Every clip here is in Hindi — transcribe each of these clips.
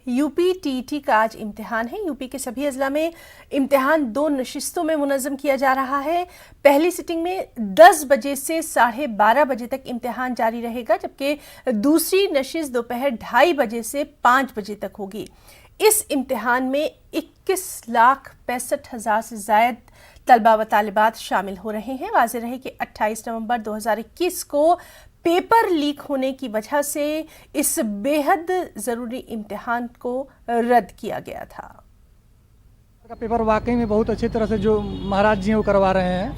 यूपी टीईटी का आज इम्तिहान है। यूपी के सभी अजला में इम्तिहान 2 नशिस्तों में मुनज़्ज़म किया जा रहा है। पहली सिटिंग में 10 बजे से 12:30 बजे तक इम्तिहान जारी रहेगा, जबकि दूसरी नशिस्त दोपहर 2:30 बजे से 5 बजे तक होगी। इस इम्तिहान में 21,65,000 से ज़ायद तलबा व तालिबात शामिल हो रहे हैं। वाज़ेह रहे कि 28 नवंबर 2021 को पेपर लीक होने की वजह से इस बेहद ज़रूरी इम्तिहान को रद्द किया गया था। पेपर वाकई में बहुत अच्छी तरह से जो महाराज जी वो करवा रहे हैं,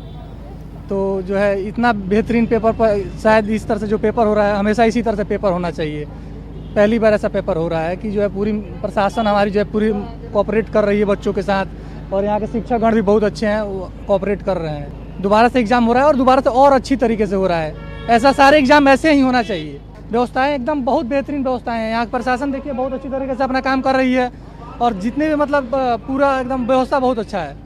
तो जो है इतना बेहतरीन पेपर पर शायद इस तरह से जो पेपर हो रहा है, हमेशा इसी तरह से पेपर होना चाहिए। पहली बार ऐसा पेपर हो रहा है कि जो है पूरी प्रशासन हमारी जो है पूरी कोऑपरेट कर रही है बच्चों के साथ, और यहाँ के शिक्षकगण भी बहुत अच्छे हैं, वो कोऑपरेट कर रहे हैं। दोबारा से एग्ज़ाम हो रहा है और दोबारा से और अच्छी तरीके से हो रहा है। ऐसा सारे एग्जाम ऐसे ही होना चाहिए। व्यवस्थाएं एकदम बहुत बेहतरीन व्यवस्थाएं हैं। यहाँ प्रशासन देखिए बहुत अच्छी तरीके से अपना काम कर रही है, और जितने भी मतलब पूरा एकदम व्यवस्था बहुत अच्छा है।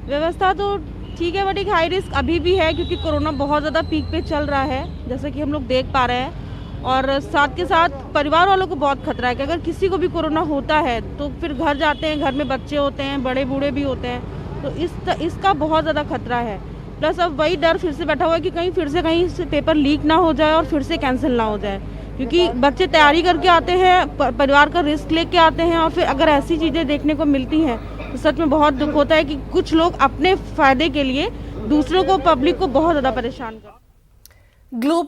व्यवस्था तो ठीक है, बट एक हाई रिस्क अभी भी है क्योंकि कोरोना बहुत ज़्यादा पीक पे चल रहा है, जैसे कि हम लोग देख पा रहे हैं। और साथ के साथ परिवार वालों को बहुत खतरा है कि अगर किसी को भी कोरोना होता है तो फिर घर जाते हैं, घर में बच्चे होते हैं, बड़े बूढ़े भी होते हैं, तो इसका बहुत ज़्यादा खतरा है। प्लस अब वही डर फिर से बैठा हुआ है कि कहीं से पेपर लीक ना हो जाए और फिर से कैंसिल ना हो जाए, क्योंकि बच्चे तैयारी करके आते हैं, परिवार का रिस्क लेके आते हैं, और फिर अगर ऐसी चीज़ें देखने को मिलती हैं तो सच में बहुत दुख होता है कि कुछ लोग अपने फ़ायदे के लिए दूसरों को, पब्लिक को बहुत ज़्यादा परेशान करते हैं। ग्लोबल